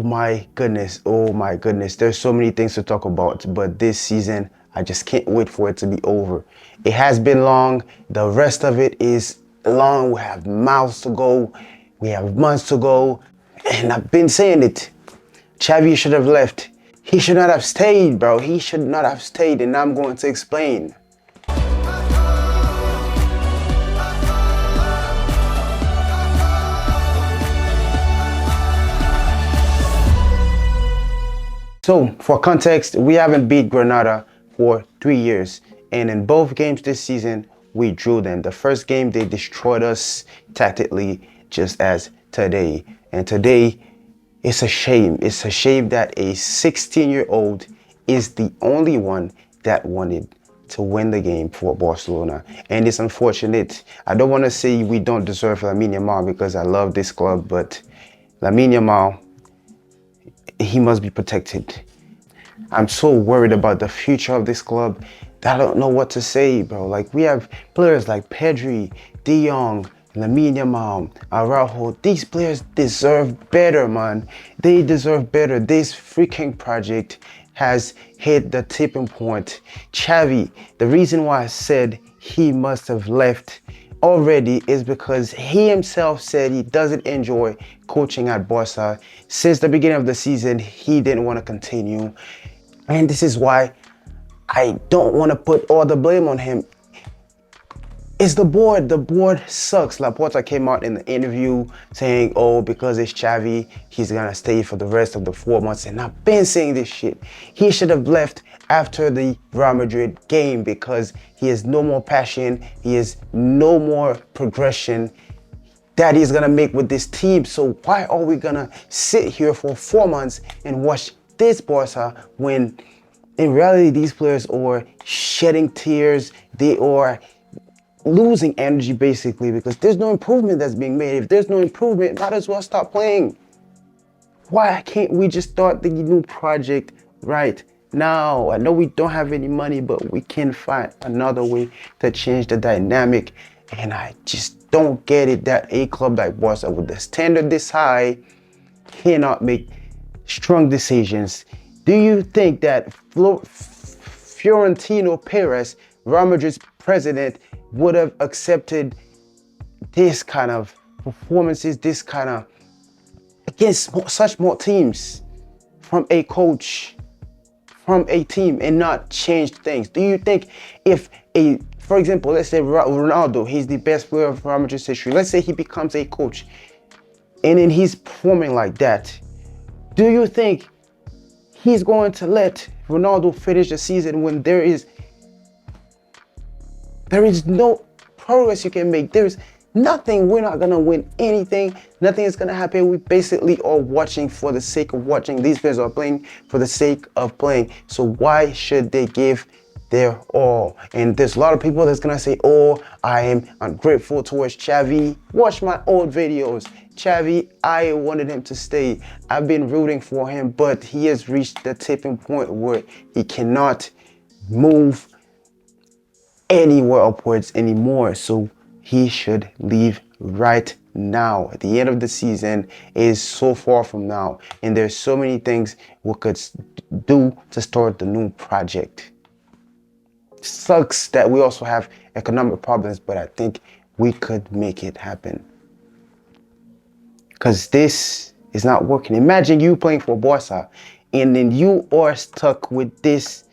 my goodness, oh my goodness. There's so many things to talk about, but this season, I just can't wait for it to be over. It has been long. The rest of it is long. We have miles to go. We have months to go. And I've been saying it. Xavi should have left. He should not have stayed, bro. He should not have stayed, and I'm going to explain. So, for context, we haven't beat Granada for 3 years. And in both games this season, we drew them. The first game, they destroyed us tactically, just as today. And today, it's a shame. It's a shame that a 16-year-old is the only one that wanted to win the game for Barcelona. And it's unfortunate. I don't want to say we don't deserve Lamine Yamal because I love this club, but Lamine Yamal, he must be protected. I'm so worried about the future of this club that I don't know what to say, bro. Like, we have players like Pedri, De Jong, Lamine Yamal, Araujo. These players deserve better, man. They deserve better. This freaking project has hit the tipping point. Xavi, the reason why I said he must have left already is because he himself said he doesn't enjoy coaching at Barca. Since the beginning of the season, he didn't want to continue. And this is why I don't want to put all the blame on him. It's the board. The board sucks. Laporta came out in the interview saying, oh, because it's Xavi, he's going to stay for the rest of the 4 months. And I've been saying this shit. He should have left after the Real Madrid game because he has no more passion. He has no more progression that he's going to make with this team. So why are we going to sit here for 4 months and watch this Barca when in reality these players are shedding tears? They are losing energy basically because there's no improvement that's being made. If there's no improvement, might as well stop playing. Why can't we just start the new project right now? I know we don't have any money, but we can find another way to change the dynamic. And I just don't get it that a club like Barca with the standard this high cannot make strong decisions. Do you think that Florentino Perez, Real Madrid's president, would have accepted this kind of performances, this kind of against such more teams from a coach, from a team, and not change things? Do you think if for example, let's say Ronaldo, he's the best player of Real Madrid's history. Let's say he becomes a coach and then he's performing like that. Do you think he's going to let Ronaldo finish the season when there is no progress you can make? There's nothing. We're not going to win anything. Nothing is going to happen. We basically are watching for the sake of watching. These players are playing for the sake of playing. So why should they give their all? And there's a lot of people that's going to say, oh, I am ungrateful towards Xavi. Watch my old videos. Xavi, I wanted him to stay. I've been rooting for him, but he has reached the tipping point where he cannot move anywhere upwards anymore. So he should leave right now. The end of the season is so far from now, and there's so many things we could do to start the new project. Sucks that we also have economic problems, but I think we could make it happen. Because this is not working. Imagine you playing for Barca and then you are stuck with this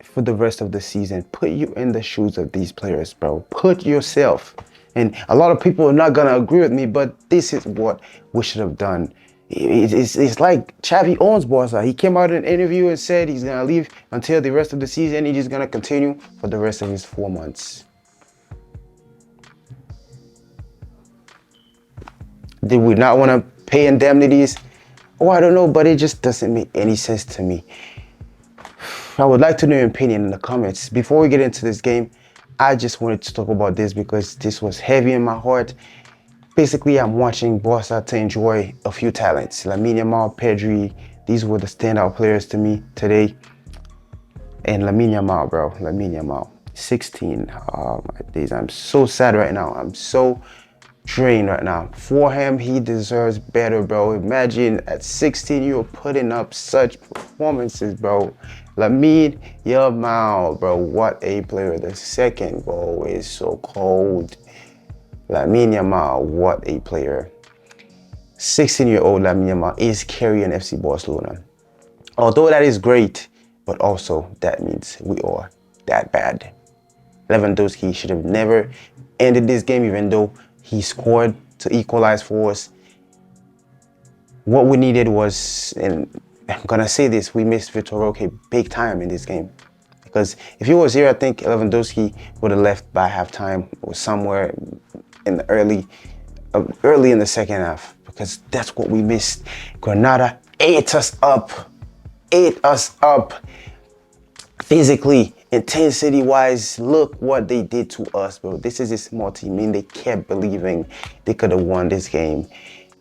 for the rest of the season. Put you in the shoes of these players, bro. Put yourself. And a lot of people are not going to agree with me, but this is what we should have done. It's like Xavi owns Barca. He came out in an interview and said he's going to leave until the rest of the season. He's just going to continue for the rest of his 4 months. Did we not want to pay indemnities? Oh, I don't know, but it just doesn't make any sense to me. I would like to know your opinion in the comments. Before we get into this game, I just wanted to talk about this because this was heavy in my heart. Basically, I'm watching Barca to enjoy a few talents. Lamine Yamal, Pedri, these were the standout players to me today. And Lamine Yamal, bro, Lamine Yamal, 16. Oh my days, I'm so sad right now. I'm so drained right now. For him, he deserves better, bro. Imagine at 16, you're putting up such performances, bro. Lamine Yamal, bro, what a player. The second goal is so cold. Lamine Yamal, what a player. 16-year-old Lamine Yamal is carrying FC Barcelona. Although that is great, but also that means we are that bad. Lewandowski should have never ended this game, even though he scored to equalize for us. What we needed was, and I'm gonna say this, we missed Vitor Roque big time in this game. Because if he was here, I think Lewandowski would have left by halftime or somewhere in the early in the second half. Because that's what we missed. Granada ate us up. Ate us up. Physically, intensity-wise, look what they did to us, bro. This is a small team, and they kept believing they could have won this game.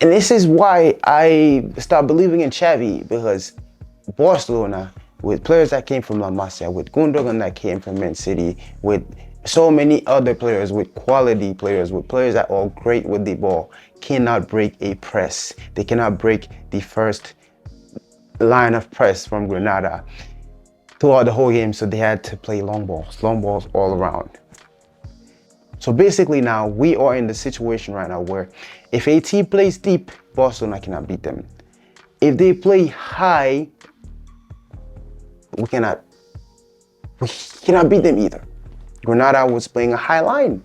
And this is why I stopped believing in Xavi, because Barcelona, with players that came from La Masia, with Gundogan that came from Man City, with so many other players, with quality players, with players that are great with the ball, cannot break a press. They cannot break the first line of press from Granada throughout the whole game, so they had to play long balls all around. So basically now, we are in the situation right now where if a team plays deep, Barcelona cannot beat them. If they play high, we cannot beat them either. Granada was playing a high line.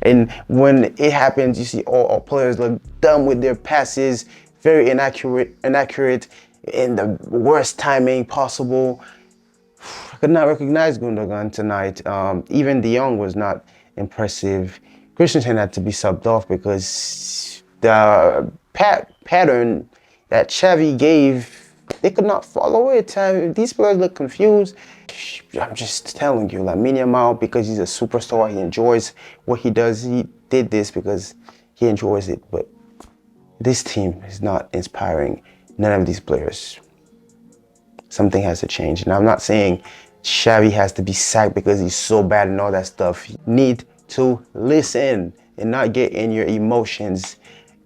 And when it happens, you see all our players look dumb with their passes, very inaccurate, in the worst timing possible. I could not recognize Gundogan tonight. Even De Jong was not impressive. Christensen had to be subbed off because the pattern that Xavi gave, they could not follow it. These players look confused. I'm just telling you, Lamine Yamal, because he's a superstar, he enjoys what he does. He did this because he enjoys it. But this team is not inspiring none of these players. Something has to change. And I'm not saying Xavi has to be sacked because he's so bad and all that stuff. You need to listen and not get in your emotions.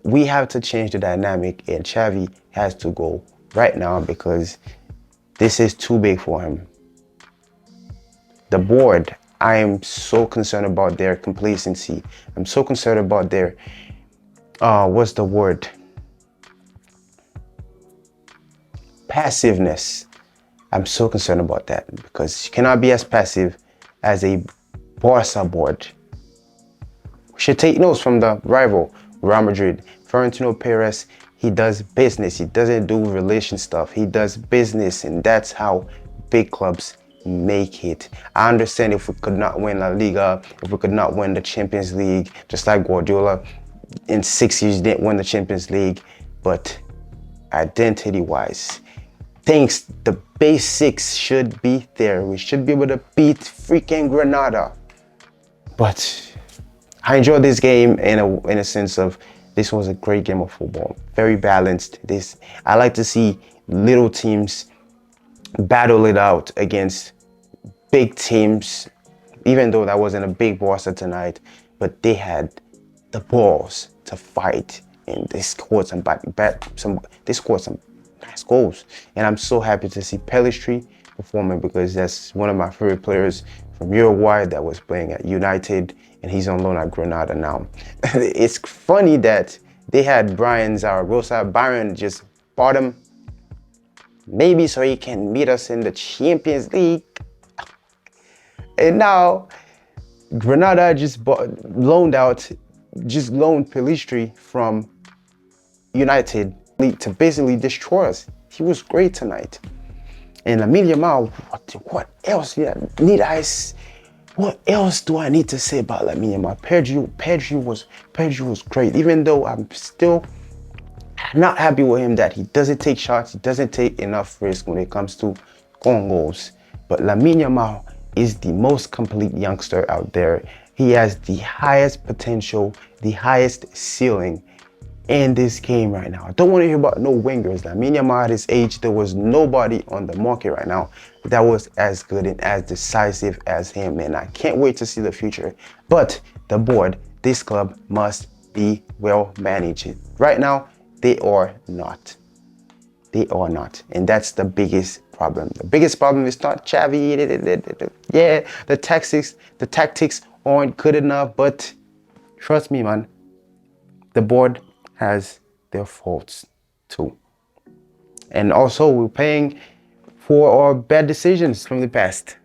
We have to change the dynamic, and Xavi has to go right now because this is too big for him. The board, I am so concerned about their complacency. I'm so concerned about their, what's the word? Passiveness. I'm so concerned about that because you cannot be as passive as a Barca board. We should take notes from the rival, Real Madrid. Florentino Perez, he does business. He doesn't do relation stuff. He does business, and that's how big clubs make it. I understand if we could not win La Liga, if we could not win the Champions League, just like Guardiola in 6 years didn't win the Champions League, but identity-wise, things, the basics should be there. We should be able to beat freaking Granada. But I enjoyed this game in a sense of this was a great game of football. Very balanced. I like to see little teams battle it out against big teams, even though that wasn't a big Barca tonight, but they had the balls to fight, and they scored some nice goals. And I'm so happy to see Pelistri performing because that's one of my favorite players from Uruguay that was playing at United, and he's on loan at Granada now. It's funny that they had Brian Zaragoza. Byron just bought him, maybe so he can meet us in the Champions League. And now Granada just loaned Pelistri from United to basically destroy us. He was great tonight. And Lamine Yamal, what else do I need to say about Lamine Yamal? Pedri was great, even though I'm still not happy with him that he doesn't take shots, he doesn't take enough risk when it comes to scoring goals. But Lamine Yamal is the most complete youngster out there. He has the highest potential, the highest ceiling in this game right now. I don't want to hear about no wingers. Lamine Yamal at his age, there was nobody on the market right now that was as good and as decisive as him, and I can't wait to see the future. But the board this club must be well managed. Right now, they are not. They are not. And that's the biggest problem. The biggest problem is not Xavi. Yeah, the tactics aren't good enough, but trust me, man, the board has their faults too. And also, we're paying for our bad decisions from the past.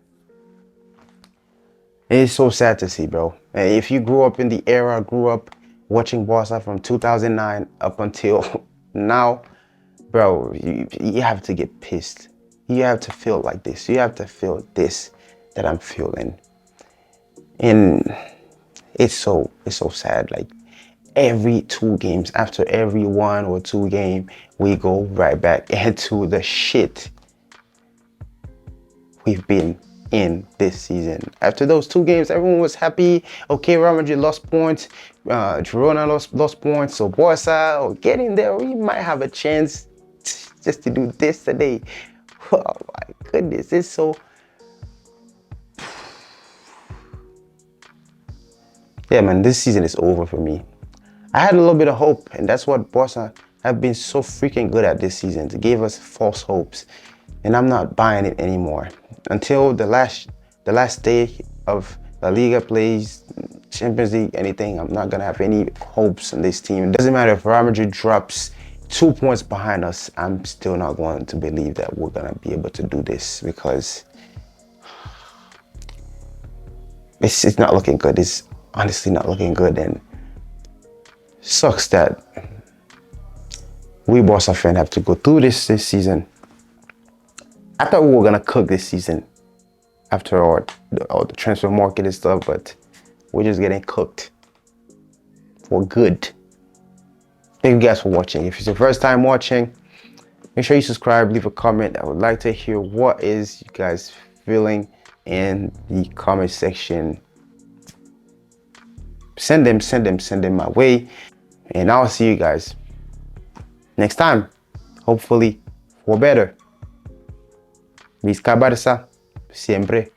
It's so sad to see, bro. And if you grew up in the era, grew up watching Barca from 2009 up until now, bro, you have to get pissed. You have to feel like this. You have to feel this that I'm feeling. And it's so sad. Like every 2 games, after every 1 or 2 game, we go right back into the shit we've been in this season. After those 2 games, everyone was happy. Okay, Real Madrid lost points, Girona lost points, so Barca, getting there, we might have a chance just to do this today. Oh my goodness, it's so... Yeah, man, this season is over for me. I had a little bit of hope, and that's what Barca have been so freaking good at this season, to give us false hopes. And I'm not buying it anymore. Until the last day of La Liga plays, Champions League, anything, I'm not gonna have any hopes on this team. It doesn't matter if Real Madrid drops 2 points behind us, I'm still not going to believe that we're gonna be able to do this, because it's not looking good. It's honestly not looking good, and sucks that we Barca fans have to go through this season. I thought we were gonna cook this season after all the transfer market and stuff, but we're just getting cooked for good. Thank you guys for watching. If it's your first time watching, make sure you subscribe, leave a comment. I would like to hear what is you guys feeling in the comment section. Send them my way, and I'll see you guys next time, hopefully for better. Visca Barça, siempre.